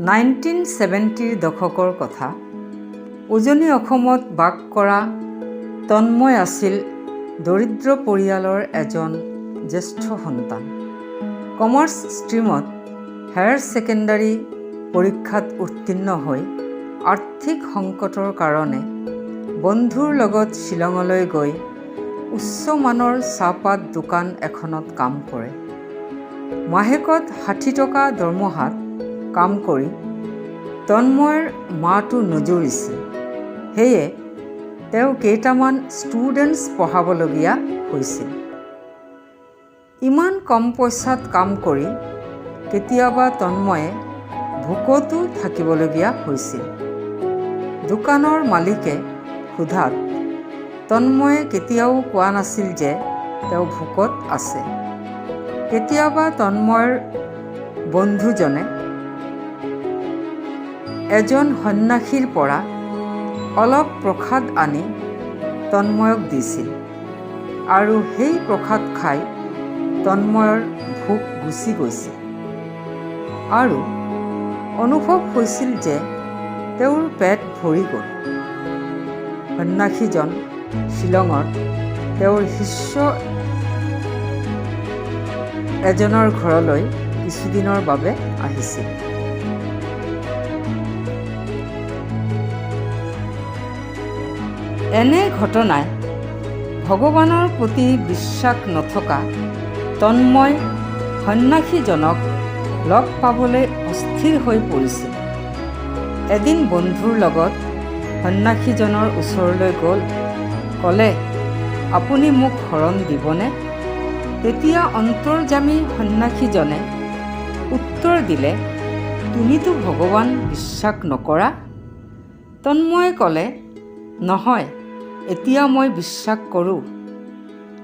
1970ৰ দশকৰ কথা। উজনি অসমত বাস কৰা তন্ময় আছিল দৰিদ্ৰ পৰিয়ালৰ এজন জ্যেষ্ঠ সন্তান। কমাৰ্চ ষ্ট্ৰীমত হায়াৰ ছেকেণ্ডাৰী পৰীক্ষাত উত্তীৰ্ণ হৈ আৰ্থিক সংকটৰ কাৰণে বন্ধুৰ লগত শ্বিলঙলৈ গৈ উচ্চমানৰ চাহপাত দোকান এখনত কাম কৰে। মাহেকত 60 টকা দৰমহাত কাম কৰি তন্ময়ৰ মাহটো নজুৰিছিল। সেয়ে তেওঁ কেইটামান ষ্টুডেণ্টছ পঢ়াবলগীয়া হৈছিল। ইমান কম পইচাত কাম কৰি কেতিয়াবা তন্ময়ে ভোকতো থাকিবলগীয়া হৈছিল। দোকানৰ মালিকে সোধাত তন্ময়ে কেতিয়াও কোৱা নাছিল যে তেওঁ ভোকত আছে। কেতিয়াবা তন্ময়ৰ বন্ধুজনে এজন সন্ন্যাসীৰ পৰা অলপ প্ৰসাদ আনি তন্ময়ক দিছিল আৰু সেই প্ৰসাদ খাই তন্ময়ৰ ভোক গুচি গৈছিল আৰু অনুভৱ হৈছিল যে তেওঁৰ পেট ভৰি গ'ল। সন্ন্যাসীজন শ্বিলঙত তেওঁৰ শিষ্য এজনৰ ঘৰলৈ কিছুদিনৰ বাবে আহিছিল। এনে ঘটনাই ভগৱানৰ প্ৰতি বিশ্বাস নথকা তন্ময় সন্ন্যাসীজনক লগ পাবলৈ অস্থিৰ হৈ পৰিছিল। এদিন বন্ধুৰ লগত সন্ন্যাসীজনৰ ওচৰলৈ গ'ল। ক'লে, আপুনি মোক শৰণ দিবনে? তেতিয়া অন্তৰ্যামী সন্ন্যাসীজনে উত্তৰ দিলে, তুমিতো ভগৱান বিশ্বাস নকৰা? তন্ময়ে ক'লে, নহয়, এতিয়া মই বিশ্বাস কৰোঁ।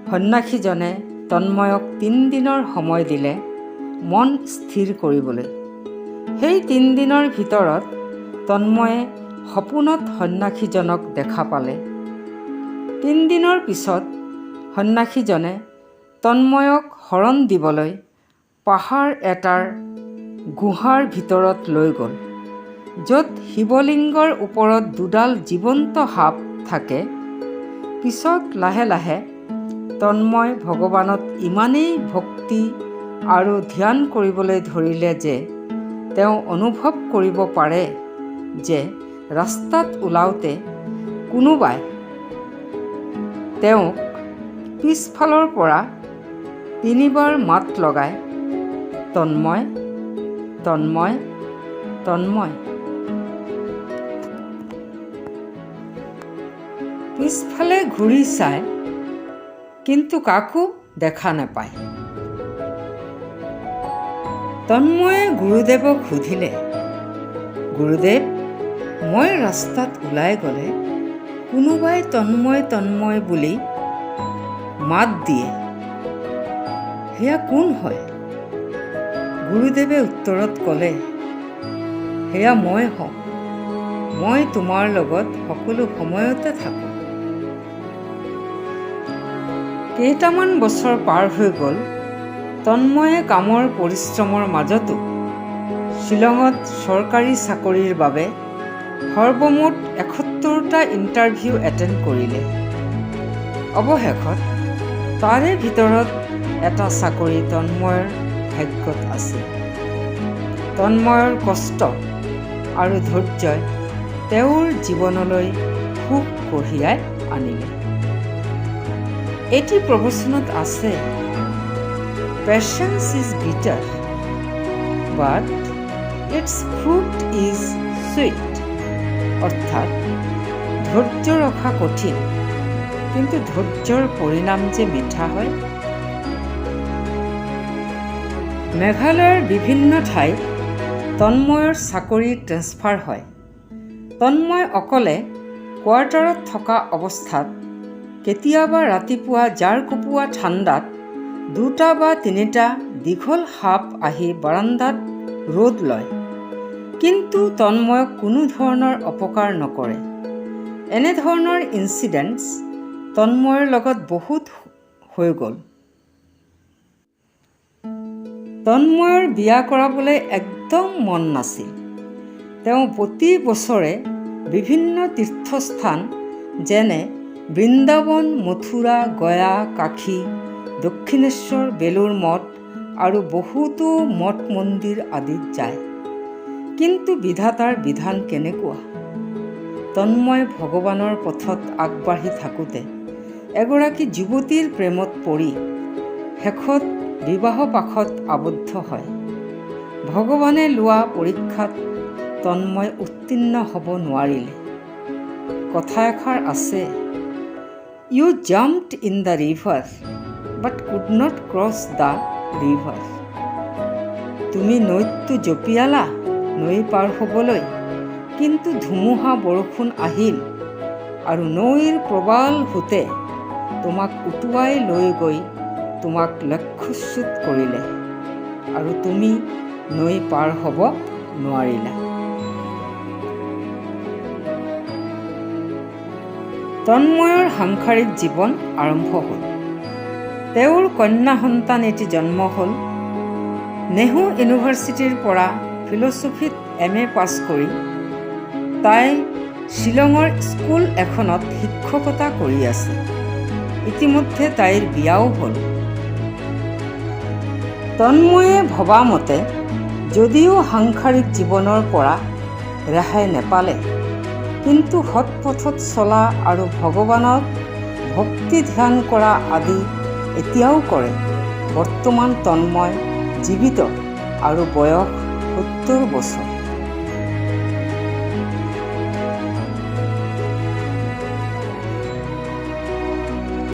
সন্ন্যাসীজনে তন্ময়ক 3 দিনৰ সময় দিলে মন স্থিৰ কৰিবলৈ। সেই 3 দিনৰ ভিতৰত তন্ময়ে সপোনত সন্ন্যাসীজনক দেখা পালে। 3 দিনৰ পিছত সন্ন্যাসীজনে তন্ময়ক শৰণ দিবলৈ পাহাৰ এটাৰ গুহাৰ ভিতৰত লৈ গ'ল, য'ত শিৱলিংগৰ ওপৰত দুডাল জীৱন্ত সাপ থাকে। পিছত লাহে লাহে তন্ময় ভগৱানত ইমানেই ভক্তি আৰু ধ্যান কৰিবলৈ ধৰিলে যে তেওঁ অনুভৱ কৰিব পাৰে যে ৰাস্তাত ওলাওঁতে কোনোবাই তেওঁক পিছফালৰ পৰা 3 বাৰ মাত লগায়, তন্ময়, তন্ময়, তন্ময়। পিছফালে ঘূৰি চায়, কিন্তু কাকো দেখা নাপায়। তন্ময়ে গুৰুদেৱক সুধিলে, গুৰুদেৱ, মই ৰাস্তাত ওলাই গ'লে কোনোবাই তন্ময় তন্ময় বুলি মাত দিয়ে, সেয়া কোন হয়? গুৰুদেৱে উত্তৰত ক'লে, সেয়া মই হওঁ। মই তোমাৰ লগত সকলো সময়তে থাকোঁ। কেইটামান বছৰ পাৰ হৈ গ'ল। তন্ময়ে কামৰ পৰিশ্ৰমৰ মাজতো শ্বিলঙত চৰকাৰী চাকৰিৰ বাবে সৰ্বমুঠ 71টা ইণ্টাৰভিউ এটেণ্ড কৰিলে। অৱশেষত তাৰে ভিতৰত এটা চাকৰি তন্ময়ৰ ভাগ্যত আছিল। তন্ময়ৰ কষ্ট আৰু ধৈৰ্যই তেওঁৰ জীৱনলৈ সুখ কঢ়িয়াই আনিলে। এটি প্ৰবচনত আছে, patience is bitter but its fruit is sweet. অৰ্থাৎ ধৈৰ্য ৰখা কঠিন, কিন্তু ধৈৰ্যৰ পৰিণাম যে মিঠা হয়। মেঘালয়ৰ বিভিন্ন ঠাইত তন্ময়ৰ চাকৰি ট্ৰেন্সফাৰ হয়। তন্ময় অকলে কোৱাৰ্টাৰত থকা অৱস্থাত কেতিয়াবা ৰাতিপুৱা জাৰ কোপোৱা ঠাণ্ডাত 2টা বা 3টা দীঘল সাপ আহি বাৰান্দাত ৰ'দ লয়, কিন্তু তন্ময়ক কোনো ধৰণৰ অপকাৰ নকৰে। এনেধৰণৰ ইনচিডেণ্টছ তন্ময়ৰ লগত বহুত হৈ গ'ল। তন্ময়ৰ বিয়া কৰাবলৈ একদম মন নাছিল, তেওঁ প্ৰতি বছৰে বিভিন্ন তীৰ্থস্থান যেনে বৃন্দাবন, মথুৰা, গয়া, কাশী, দক্ষিণেশ্বৰ, বেলুৰ মঠ আৰু বহুতো মঠ মন্দিৰ আদিত যায়। কিন্তু বিধাতাৰ বিধান কেনেকুৱা? তন্ময় ভগৱানৰ পথত আগবাঢ়ি থাকোঁতে এগৰাকী যুৱতীৰ প্ৰেমত পৰি শেষত বিবাহপাশত আবদ্ধ হয়। ভগৱানে লোৱা পৰীক্ষাত তন্ময় উত্তীৰ্ণ হ'ব নোৱাৰিলে। কথা এষাৰ আছে, you jumped in the river but could not cross the river. তুমি নৈতটো জঁপিয়ালা নৈ পাৰ হ'বলৈ, কিন্তু ধুমুহা বৰষুণ আহিল আৰু নৈৰ প্ৰবল সোঁতে তোমাক উটুৱাই লৈ গৈ তোমাক লক্ষ্যচ্যুত কৰিলে আৰু তুমি নৈ পাৰ হ'ব নোৱাৰিলা। তন্ময়ৰ সাংসাৰিক জীৱন আৰম্ভ হ'ল। তেওঁৰ কন্যা সন্তান এটি জন্ম হ'ল। নেহু ইউনিভাৰ্চিটিৰ পৰা ফিল'ছফিত MA পাছ কৰি তাই শ্বিলঙৰ স্কুল এখনত শিক্ষকতা কৰি আছে। ইতিমধ্যে তাইৰ বিয়াও হ'ল। তন্ময়ে ভবা মতে যদিও সাংসাৰিক জীৱনৰ পৰা ৰেহাই নেপালে, কিন্তু সৎ পথত চলা আৰু ভগৱানক ভক্তি ধ্যান কৰা আদি এতিয়াও কৰে। বৰ্তমান তন্ময় জীৱিত আৰু বয়স 70 বছৰ।